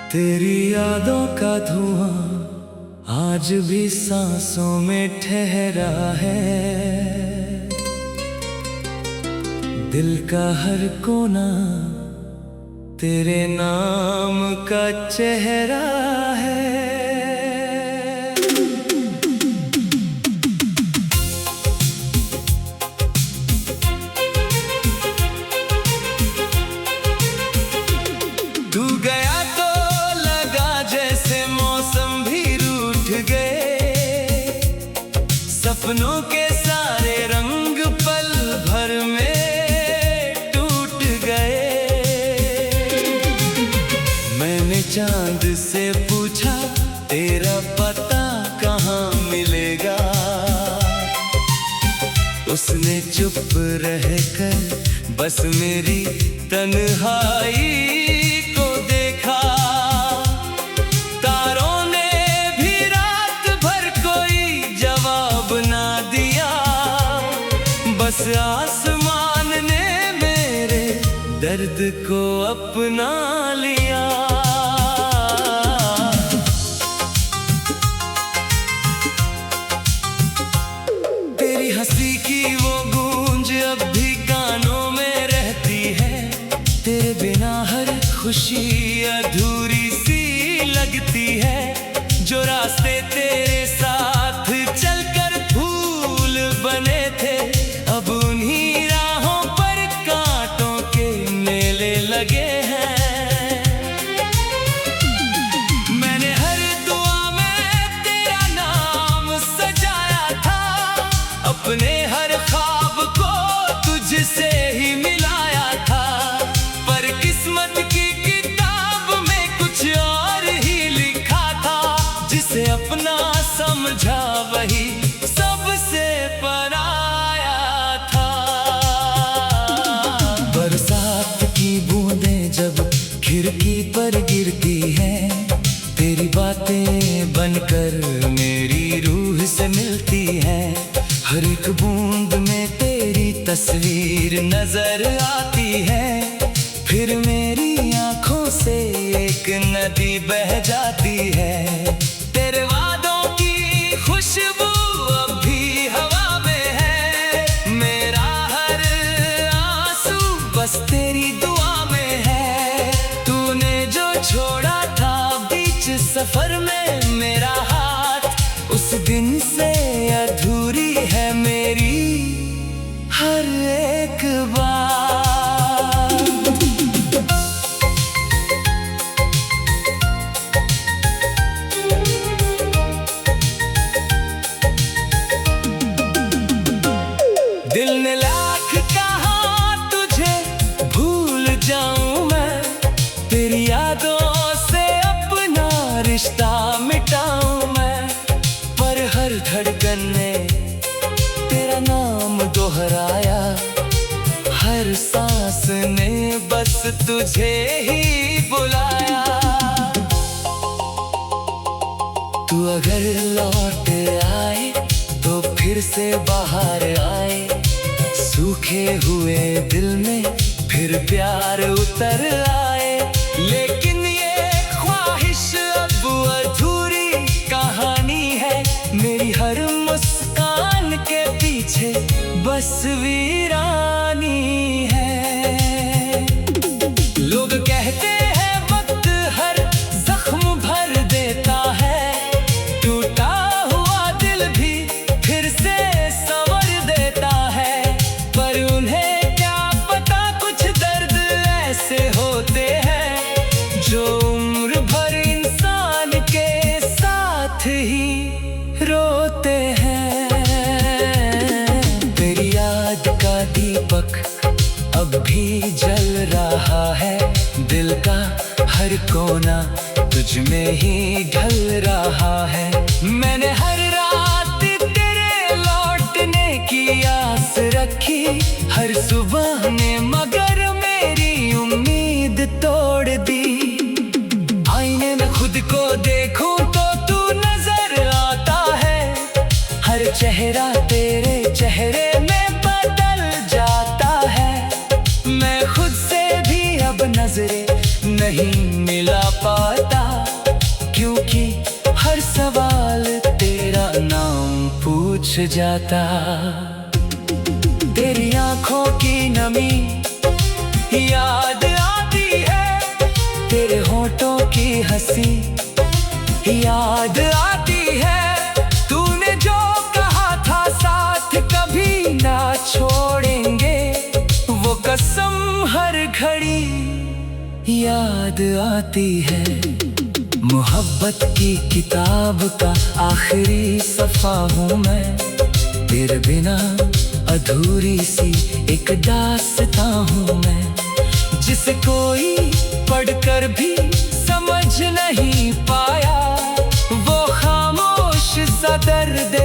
तेरी यादों का धुआं आज भी सांसों में ठहरा है। दिल का हर कोना तेरे नाम का चेहरा है। तू गया तो लगा जैसे मौसम भी रूठ गए, सपनों के सारे रंग पल भर में टूट गए। मैंने चांद से पूछा तेरा पता कहाँ मिलेगा, उसने चुप रहकर बस मेरी तन्हाई को देखा। तारों ने भी रात भर कोई जवाब ना दिया, बस आसमान ने मेरे दर्द को अपना लिया। तेरी हंसी की वो गूंज अब भी कानों में रहती है, तेरे बिना हर खुशी अधूरी सी लगती है। जो रास्ते तेरे साथ चलकर फूल बने थे, अब उन्हीं राहों पर कांटों के मेले लगे हैं। मैंने हर दुआ में तेरा नाम सजाया था, अपने हर ख्वाब को तुझसे ही मिलाया था। पर किस्मत की किताब में कुछ और ही लिखा था, जिसे अपना समझा वही सबसे पराया था। बरसात की बूंदें जब खिड़की पर गिरती हैं, तेरी बातें बनकर मेरी रूह से मिलती हैं। हर एक बूंद में तेरी तस्वीर नजर आती है, फिर मेरी आंखों से एक नदी बह जाती है। तेरे वादों की खुशबू अब भी हवा में है, मेरा हर आंसू बस तेरी दुआ में है। तूने जो छोड़ा था बीच सफर में मेरा हाथ, उस दिन से अधूरी है मेरी हर एक बात। दिल ने लाख कहा तुझे भूल जाऊं मैं, तेरी यादों से अपना रिश्ता मिटाऊं मैं। पर हर धड़कन ने तेरा नाम दोहराया, हर सांस ने बस तुझे ही बुलाया। तू अगर लौट आए तो फिर से बाहर आए, सूखे हुए दिल में फिर प्यार उतर आए। लेकिन ये ख्वाहिश अब अधूरी कहानी है, मेरी हर मुस्कान के पीछे बस वीरानी है। लोग कहते हैं वक्त हर जख्म भर देता है, टूटा हुआ दिल भी फिर से संवर देता है। पर उन्हें क्या पता कुछ दर्द ऐसे होते हैं, जो उम्र भर इंसान के साथ ही रोते हैं। तेरी याद का दीपक अब भी जल रहा है, दिल का हर कोना तुझ में ही ढल रहा है। मैंने हर रात तेरे लौटने की आस रखी, हर सुबह ने मगर मेरी उम्मीद तोड़ दी। आईने में खुद को देखूं तो तू नजर आता है, हर चेहरा तेरे चेहरे में जाता। तेरी आंखों की नमी याद आती है, तेरे होठों की हंसी याद आती है। तूने जो कहा था साथ कभी ना छोड़ेंगे, वो कसम हर घड़ी याद आती है। मोहब्बत की किताब का आखिरी सफ़ा हूँ मैं, तेरे बिना अधूरी सी एक दास्तां हूँ मैं, जिसे कोई पढ़कर भी समझ नहीं पाया। वो खामोश सा दर्द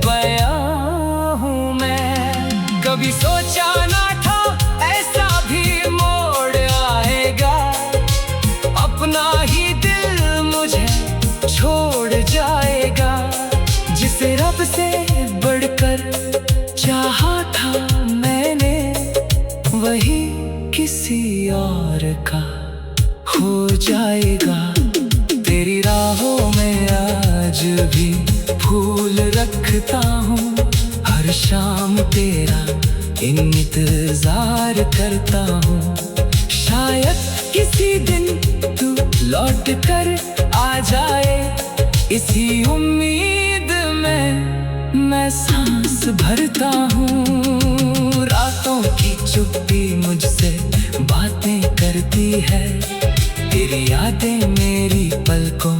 बयां हूँ मैं। कभी सोचा ना था ऐसा भी मोड़ आएगा, अपना ही दिल मुझे छोड़ जाएगा। जिसे रब से बढ़कर चाहा था मैंने, वही किसी और का हो जाएगा। तेरी राहों में आज भी फूल रखता हूँ, हर शाम तेरा इंतजार करता हूँ। शायद किसी दिन तू लौट कर आ जाए, इसी उम्मीद में मैं सांस भरता हूँ। रातों की चुप्पी मुझसे बातें करती है, तेरी यादें मेरी पलकों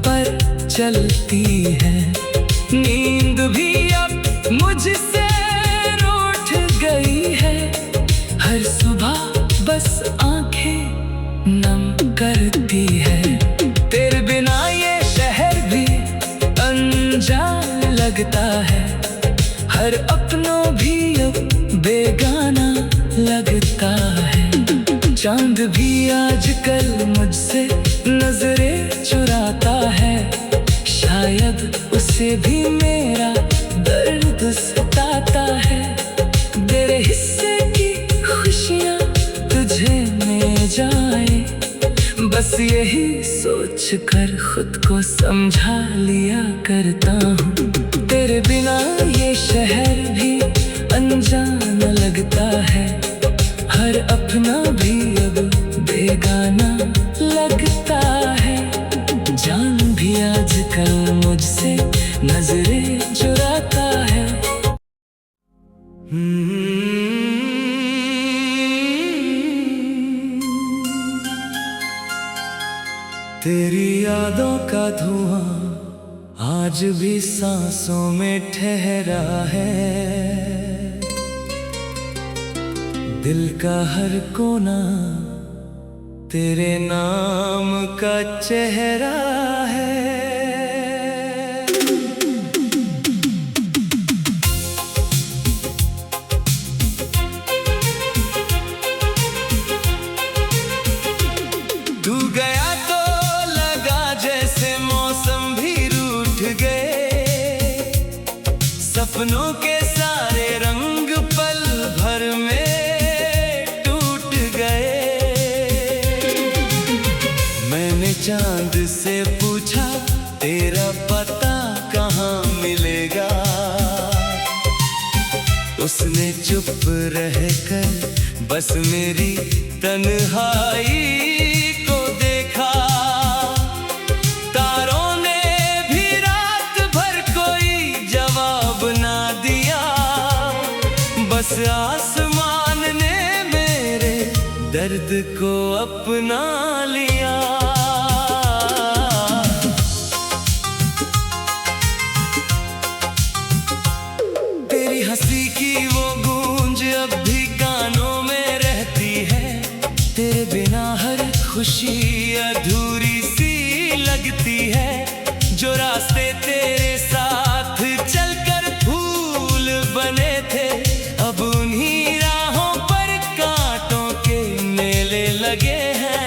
पर चलती है। नींद भी अब मुझसे रूठ गई है, हर सुबह बस आंखें नम करती है। तेरे बिना ये शहर भी अनजान लगता है, हर अपनों भी अब बेगाना लगता है। चांद भी आजकल मुझसे नजरें चुराता है, शायद उसे भी मेरा दर्द सताता है। तेरे हिस्से की खुशियाँ तुझे मिल जाए, बस यही सोच कर खुद को समझा लिया करता हूँ। तेरे बिना ये शहर भी अनजान लगता है, हर अपना भी अब बेगाना लगता है। जान भी आजकल मुझसे नजरें चुराता है। तेरी यादों का धुआं आज भी सांसों में ठहरा है, दिल का हर कोना तेरे नाम का चेहरा है। तू गया तो लगा जैसे मौसम भी रूठ गए, सपनों के सारे रंग पल भर में चांद से पूछा तेरा पता कहाँ मिलेगा, उसने चुप रहकर बस मेरी तन्हाई को देखा। तारों ने भी रात भर कोई जवाब ना दिया, बस आसमान ने मेरे दर्द को अपना लिया। हंसी की वो गूंज अब भी कानों में रहती है, तेरे बिना हर खुशी अधूरी सी लगती है। जो रास्ते तेरे साथ चलकर फूल बने थे, अब उन्हीं राहों पर कांटों के मेले लगे हैं।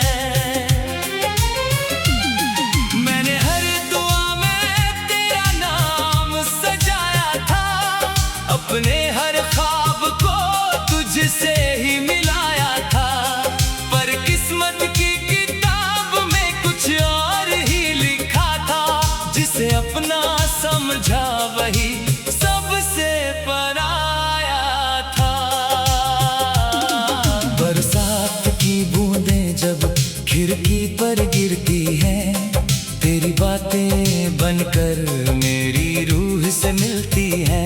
मैंने हर दुआ में तेरा नाम सजाया था, अपने हर ख्वाब को तुझसे ही मिलाया था। पर किस्मत की किताब में कुछ और ही लिखा था, जिसे अपना समझा वही सबसे बनकर मेरी रूह से मिलती है।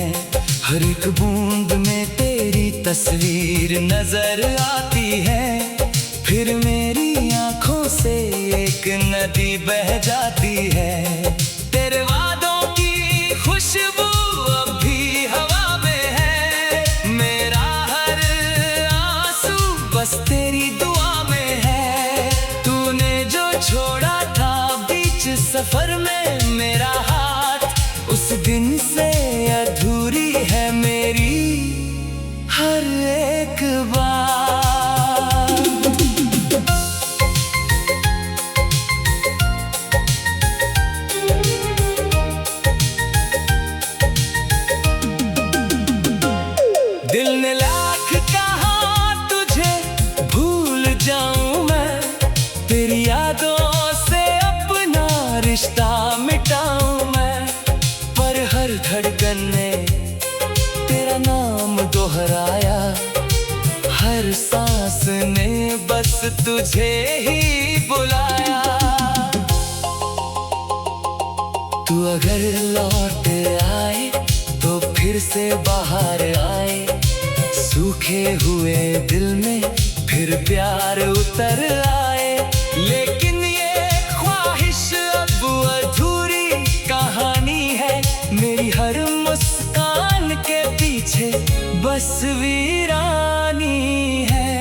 हर एक बूंद में तेरी तस्वीर नजर आती है। फिर मेरी आंखों से एक नदी बह जाती है। तेरे वादों की खुशबू अब भी हवा में है। मेरा हर आंसू बस तेरी दुआ में है। तूने जो छोड़ा था बीच सफर में मेरा हाथ, उस दिन से अधूरी है मेरी हर एक बात। दिल ने लाख कहा तुझे भूल जाऊं मैं, तेरी यादों से अपना रिश्ता मिटाऊं मैं। पर हर धड़कन ने तेरा नाम दोहराया, हर सांस ने बस तुझे ही बुलाया। तू अगर लौट आए तो फिर से बाहर आए। सूखे हुए दिल में फिर प्यार उतर आए। लेकिन ये ख्वाहिश अब अधूरी कहानी है। मेरी हर मुस्कान के पीछे बस वीरानी है।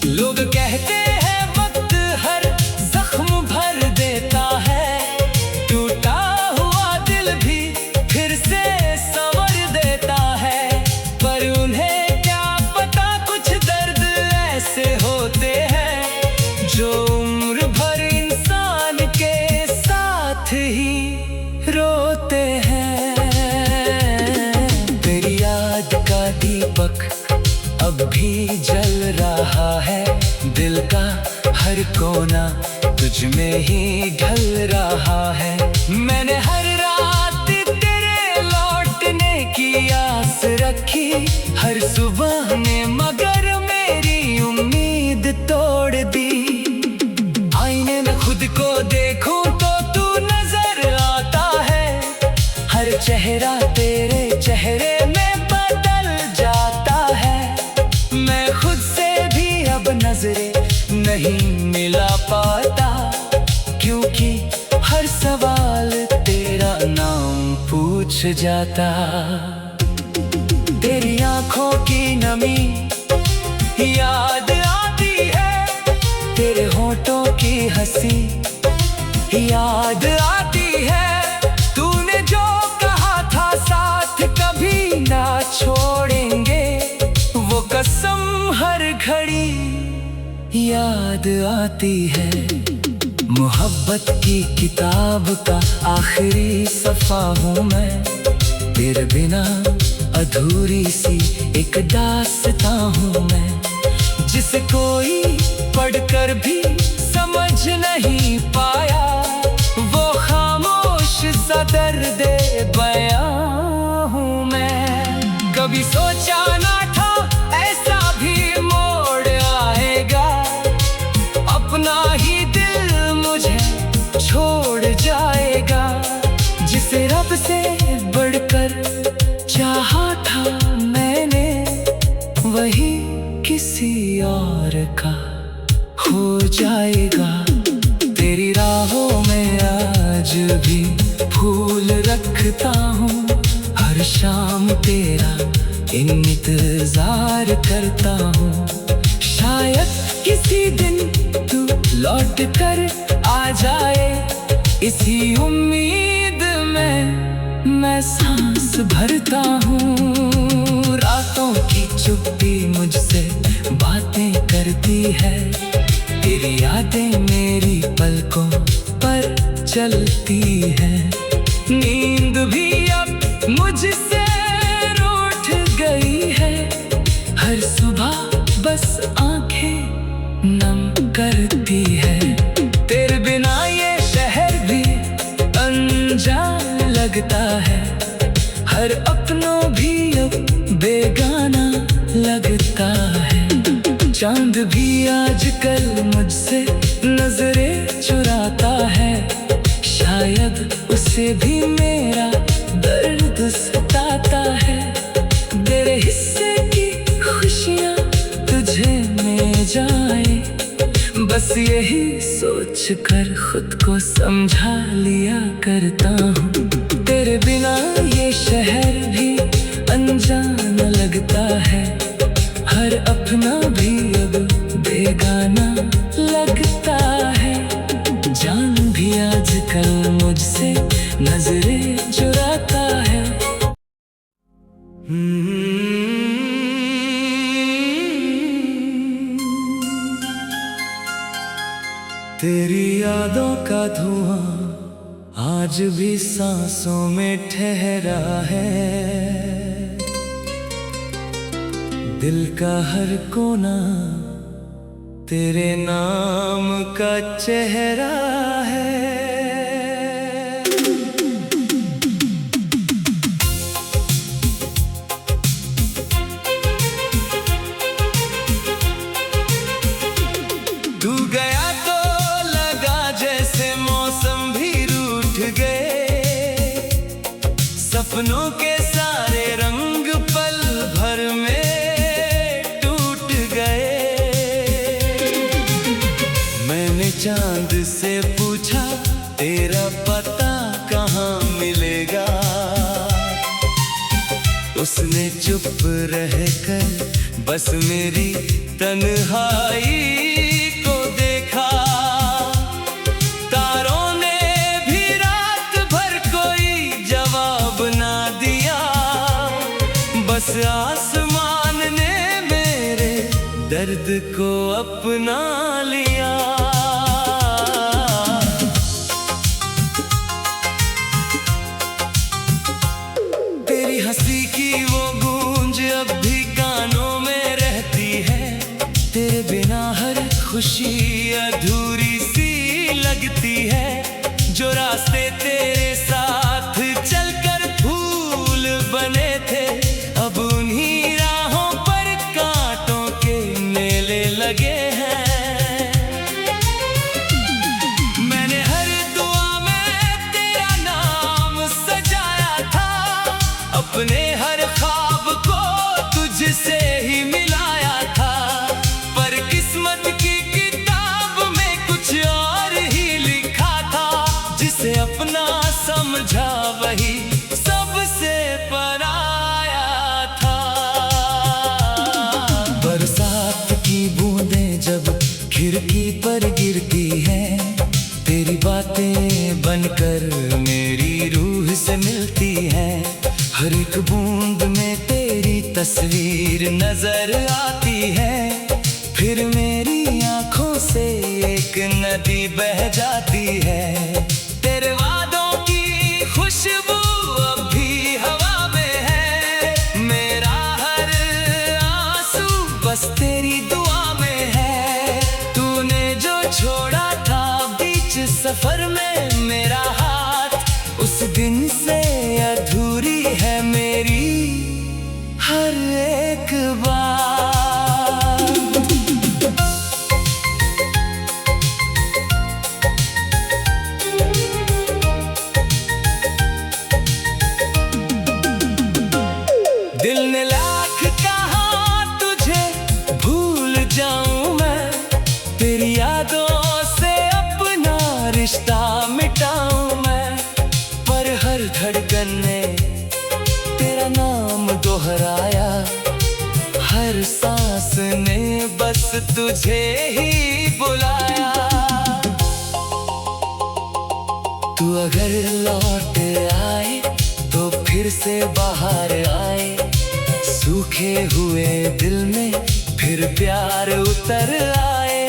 लोग कहते हैं वक्त हर जख्म भर देता है। टूटा हुआ दिल भी फिर से संवर देता है। पर उन्हें क्या पता कुछ दर्द ऐसे होते हैं जो उम्र भर इंसान के साथ ही रोते हैं। तेरी याद का दीपक अब भी जल रहा है। दिल का हर कोना तुझ में ही ढल रहा है। मैंने हर रात तेरे लौटने की आस रखी, हर सुबह ने मगर मेरी उम्मीद तोड़ दी। आईने में खुद को देखूं तो तू नजर आता है। हर चेहरा तेरे चेहरे में बदल जाता है। मैं खुद से भी अब नजरें नहीं मिला पाता, क्योंकि हर सवाल तेरा नाम पूछ जाता। तेरी आंखों की नमी याद आती है। तेरे होठों की हंसी याद आती है। तूने जो कहा था साथ कभी ना छोड़ेंगे, वो कसम हर घड़ी याद आती है। मोहब्बत की किताब का आखिरी सफा हूँ मैं। तेरे बिना अधूरी सी एक दास्तां हूँ मैं, जिसे कोई पढ़कर भी समझ नहीं पाया। वो खामोश सा दर्द बयां हूँ मैं। कभी सोचा ना था ऐसा भी मोड़ आएगा। अपना ही दिल मुझे छोड़ जाएगा। जिसे रब से बढ़कर चाहा था मैंने, वही किसी और का हो जाएगा। तेरी राहों में आज भी फूल रखता हूँ। हर शाम तेरा इंतजार करता हूँ। शायद किसी दिन तू लौट कर आ जाए। इसी उम्मीद में मैं सांस भरता हूँ। रातों की चुप्पी मुझसे बातें करती है। तेरी यादें मेरी पलकों पर चलती है। नींद भी अब मुझसे रूठ गई है। हर सुबह बस आंखें नम करती है। तेरे बिना ये शहर भी अनजान लगता है। हर अपनों भी अब बेगाना लगता है। चांद भी आजकल मुझसे नजरें चुराता है। शायद उसे भी मेरा दर्द सताता है। तेरे हिस्से की खुशियाँ तुझे मिल जाए, बस यही सोच कर खुद को समझा लिया करता हूँ। तेरे बिना ये शहर भी अनजान लगता है, हर अपना भी अब बेगाना लगता है। जान भी आजकल मुझसे नजरें चुराता है। तेरी यादों का धुआं आज भी सांसों में ठहरा है। दिल का हर कोना तेरे नाम का चेहरा है। तू गया तो लगा जैसे मौसम भी रूठ गए, सपनों के सारे रंग पल भर में टूट गए। मैंने चांद से पूछा तेरा पता कहाँ मिलेगा, उसने चुप रहकर बस मेरी तन्हाई को देखा। तारों ने भी रात भर कोई जवाब ना दिया, बस आसमान ने मेरे दर्द को अपना लिया। तेरी हंसी की वो गूंज अब भी कानों में रहती है, तेरे बिना हर खुशी अधूरी सी लगती है। जो रास्ते तेरे साथ चलकर फूल बने थे, अब उन्हीं राहों पर कांटों के मेले लगे हैं। मैंने हर दुआ में तेरा नाम सजाया था, अपने हर ख्वाब को तुझसे ही मिलाया था। पर किस्मत की किताब में कुछ और ही लिखा था, जिसे अपना समझा वही सबसे पराया था। बरसात की बूंदें जब खिड़की पर गिरती हैं, तेरी बातें बनकर मेरी रूह से मिलती हैं। हर एक बूंद में तेरी तस्वीर नजर आती है, फिर मेरी आंखों से एक नदी बह जाती है। तेरे वादों की खुशबू अब भी हवा में है, मेरा हर आंसू बस तेरी दुआ में है। तूने जो छोड़ा था बीच सफर में मेरा हाथ, उस दिन से अधूरी है मेरी हर एक बात। दिल ने लाख कहा तुझे भूल जाऊं मैं, तेरी यादों से अपना रिश्ता मिटाऊं मैं। पर हर धड़कन ने तेरा नाम दोहराया, हर सांस ने बस तुझे ही बुलाया। तू अगर लौट आए तो फिर से बाहर आए, सूखे हुए दिल में फिर प्यार उतर आए।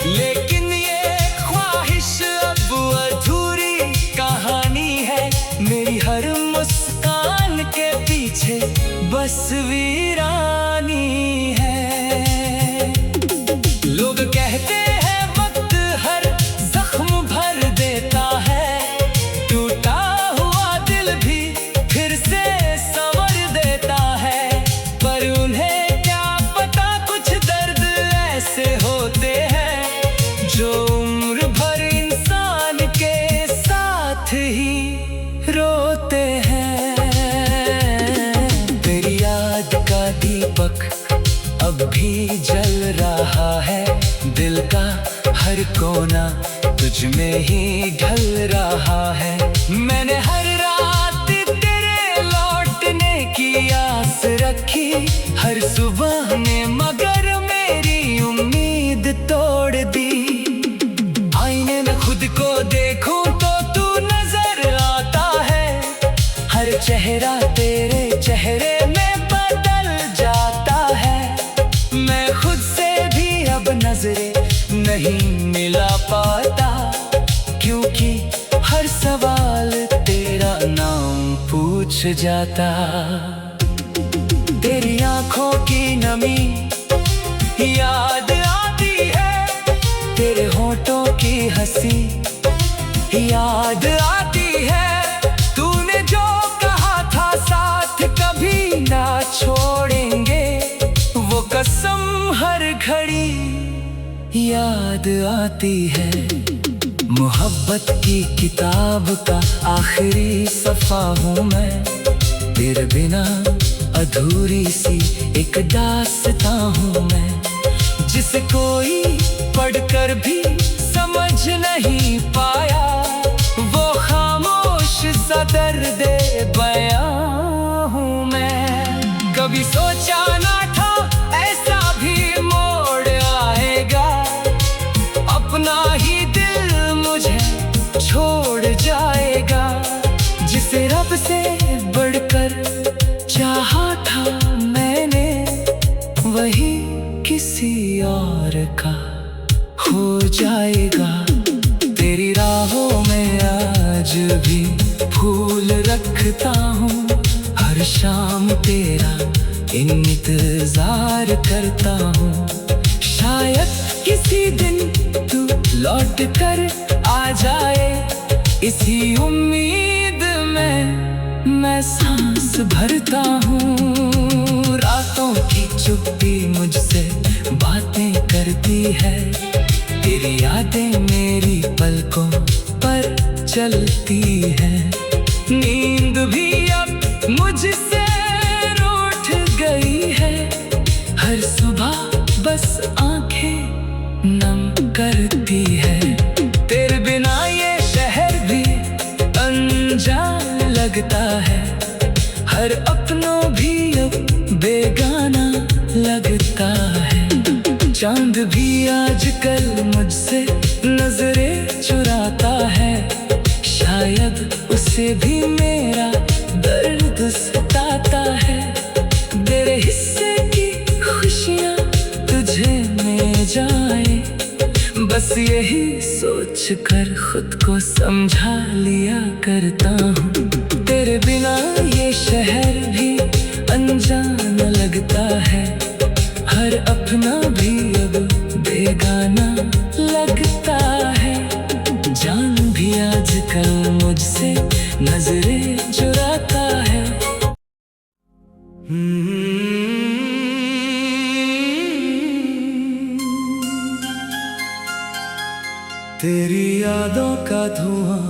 लेकिन ये ख्वाहिश अब अधूरी कहानी है, मेरी हर मुस्कान के पीछे बस वीरानी है। लोग कहते हैं वक्त हर जख्म भर देता है, टूटा हुआ दिल भी फिर से संवर देता है। पर उन्हें क्या पता कुछ दर्द ऐसे होते हैं, जो उम्र भर इंसान के साथ ही रहा है, दिल का हर कोना तुझ में ही ढल रहा है। मैंने हर रात तेरे लौटने की आस रखी, हर सुबह ने मगर मेरी उम्मीद तोड़ दी। आईने में खुद को देखूं तो तू नजर आता है, हर चेहरा तेरे चेहरे में बदल जाता है। मैं खुद से भी अब नजरें नहीं मिला पाता, क्योंकि हर सवाल तेरा नाम पूछ जाता। तेरी आंखों की नमी याद आती है, तेरे होठों की हंसी याद आती है। तूने जो कहा था साथ कभी ना छोड़ेंगे, वो कसम हर घड़ी याद आती है। मोहब्बत की किताब का आखिरी सफ़ा हूँ मैं, तेरे बिना अधूरी सी एक दास्तां हूँ मैं, जिसे कोई पढ़कर भी समझ नहीं पाया। वो खामोश सा दर्द बयां हूँ मैं। कभी सोचा ना था ऐसा भी मोड़ आएगा, अपना ही दिल मुझे छोड़ जाएगा। जिसे रब से बढ़कर चाहा था मैंने, वही किसी और का हो जाएगा। तेरी राहों में आज भी फूल रखता हूँ, हर शाम तेरा इंतजार करता हूँ। शायद किसी दिन तू लौट कर आ जाए, इसी उम्मीद में मैं सांस भरता हूँ। रातों की चुप्पी मुझसे बातें करती है, तेरी यादें मेरी पलकों पर चलती है। नींद भी अब मुझसे रूठ गई है, हर सुबह बस आंखें नम करती है। तेरे बिना ये शहर भी अनजान लगता है, हर अपनों भी अब बेगाना लगता है। चांद भी आजकल मुझसे नजरें चुराता है, शायद उसे भी मेरा दर्द सताता है। मेरे हिस्से की खुशियाँ तुझे मिल जाए, बस यही सोच कर खुद को समझा लिया करता हूँ। तेरे बिना ये शहर भी अनजान लगता है, हर अपना भी अब बेगाना लगता है। जान भी आजकल मुझसे नजरें चुराता है। तेरी यादों का धुआं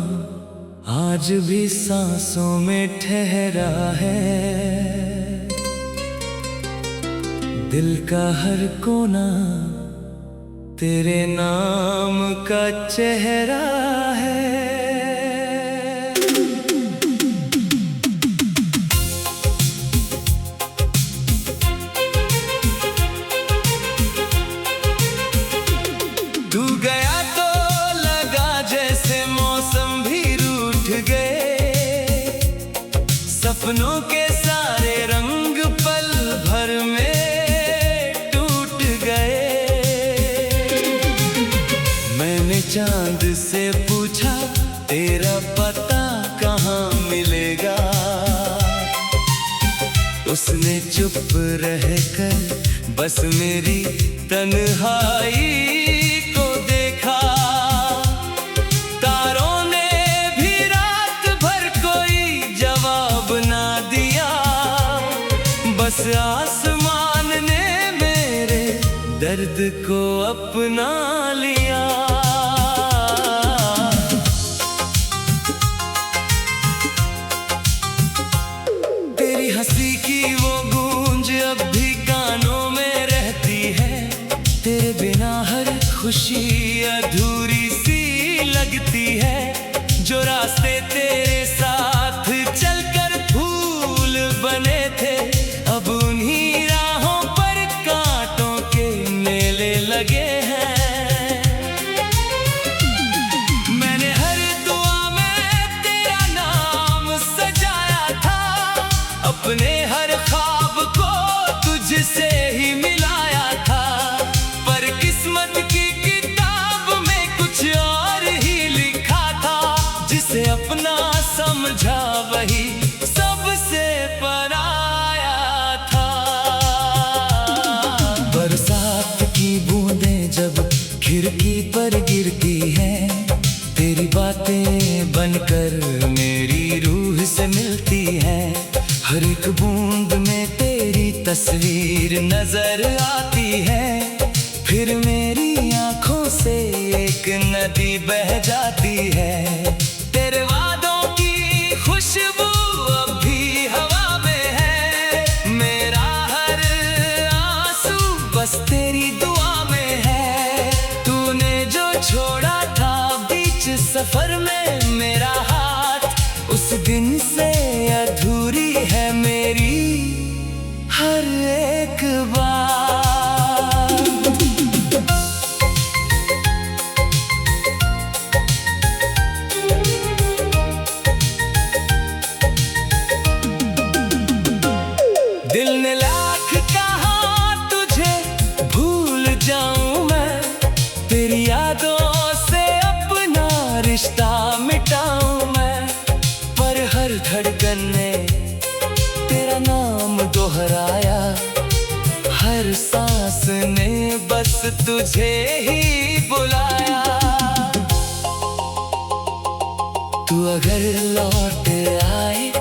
आज भी सांसों में ठहरा है, दिल का हर कोना तेरे नाम का चेहरा है। तू गया तो लगा जैसे मौसम भी रूठ गए, सपनों के सारे रंग पल भर में चांद से पूछा तेरा पता कहाँ मिलेगा, उसने चुप रहकर बस मेरी तन्हाई को देखा। तारों ने भी रात भर कोई जवाब ना दिया, बस आसमान ने मेरे दर्द को अपना लिया। हंसी की वो गूंज अब भी कानों में रहती है, तेरे खुशी अधूरी सी लगती है। जो रास्ते तेरे साथ चलकर फूल बने थे, अब उन्हीं राहों पर कांटों के मेले लगे हैं। मैंने हर दुआ में तेरा नाम सजाया था, अपने हर ख्वाब को तुझसे ही मिलाया था। पर किस्मत की किताब में कुछ और ही लिखा था, जिसे अपना समझा वही सबसे पराया था। बरसात की बूंदें जब खिड़की पर गिरती हैं, तेरी बातें बनकर मेरी रूह से मिलती हैं। हर एक बूंद में तेरी तस्वीर नजर आती है, फिर मेरी आंखों से एक नदी बह जाती है। तेरे वादों की खुशबू अब भी हवा में है, मेरा हर आंसू बस तेरी दुआ में है। तूने जो छोड़ा था बीच सफर में मेरा हाथ, उस दिन से अधूरी है मेरी हर एक बात। दिल ने लाख कहा तुझे भूल जाऊं मैं, तेरी यादों से अपना रिश्ता मिटाऊं मैं। पर हर धड़कन ने तेरा नाम दोहराया, हर सांस ने बस तुझे ही बुलाया। तू अगर लौट आए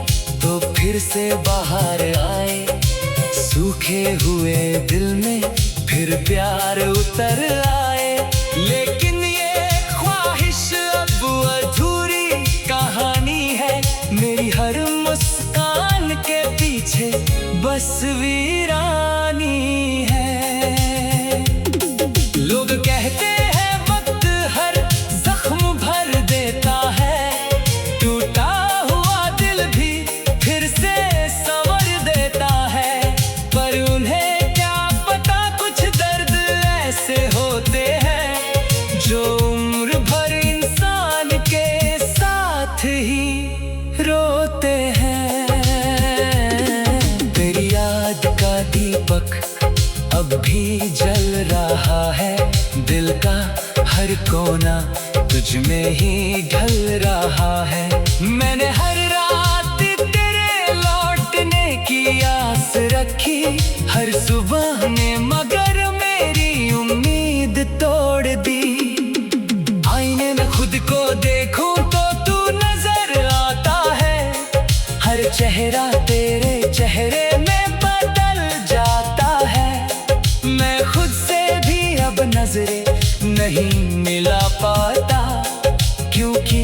तो फिर से बाहर आए, सूखे हुए दिल में फिर प्यार उतर आए। लेकिन ये ख्वाहिश अब अधूरी कहानी है, मेरी हर मुस्कान के पीछे बस वीरानी है। लोग कहते हैं वक्त हर जख्म भर देता है, टूटा हुआ दिल भी फिर से संवर देता है। पर उन्हें क्या पता कुछ दर्द ऐसे होते हैं, जो उम्र भर इंसान के साथ ही रोते हैं। तेरी याद का दीपक अब भी जल रहा है, दिल का हर कोना तुझ में ही ढल रहा है। मैंने हर रात तेरे लौटने की आस रखी, हर सुबह ने मगर मेरी उम्मीद तोड़ दी। आईने में खुद को देखूं तो तू नजर आता है, हर चेहरा तेरे चेहरे में बदल जाता है। मैं खुद से भी अब नजरें नहीं मिला पाता, क्योंकि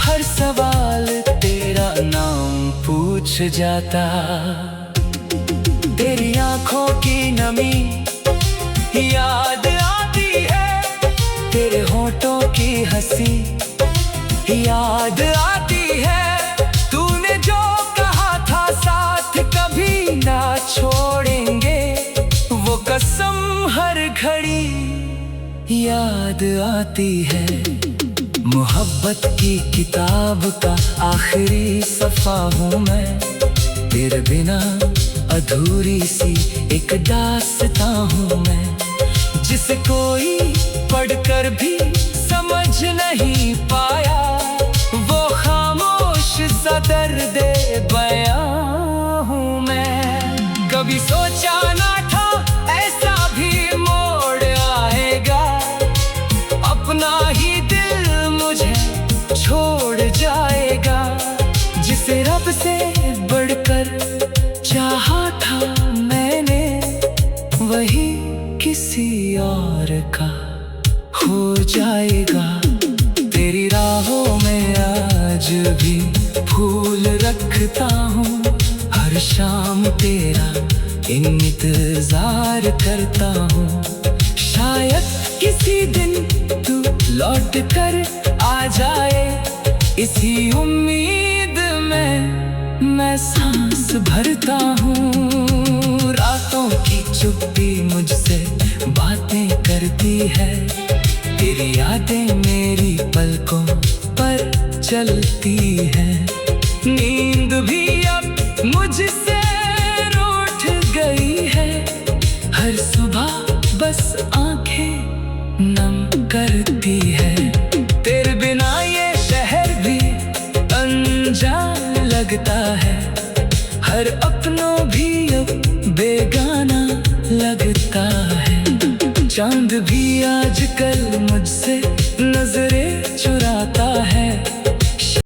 हर सवाल तेरा नाम पूछ जाता। तेरी आंखों की नमी याद आती है, तेरे होठों की हंसी याद आती है। तूने जो कहा था साथ कभी ना छोड़ेंगे, वो कसम हर घड़ी याद आती है। मोहब्बत की किताब का आखिरी सफ़ा हूँ मैं, तेरे बिना अधूरी सी एक दास्तां हूँ मैं, जिसे कोई पढ़कर भी समझ नहीं पाया। वो खामोश सा दर्द बयां हूँ मैं। कभी सोचा ना था ऐसा भी मोड़ आएगा, अपना ही दिल मुझे छोड़ जाएगा। जिसे रब से बढ़कर चाहा था मैंने, वही किसी और का हो जाएगा। तेरी राहों में आज भी फूल रखता हूँ, शाम तेरा इंतजार करता हूँ। शायद किसी दिन तू लौट कर आ जाए, इसी उम्मीद में मैं सांस भरता हूँ। रातों की चुप्पी मुझसे बातें करती है, तेरी यादें मेरी पलकों पर चलती है। नींद भी अब मुझसे रूठ गई है, हर सुबह बस आंखें नम करती है। तेरे बिना ये शहर भी अनजान लगता है, हर अपनों भी अब बेगाना लगता है। चांद भी आजकल मुझसे नजरें चुराता है,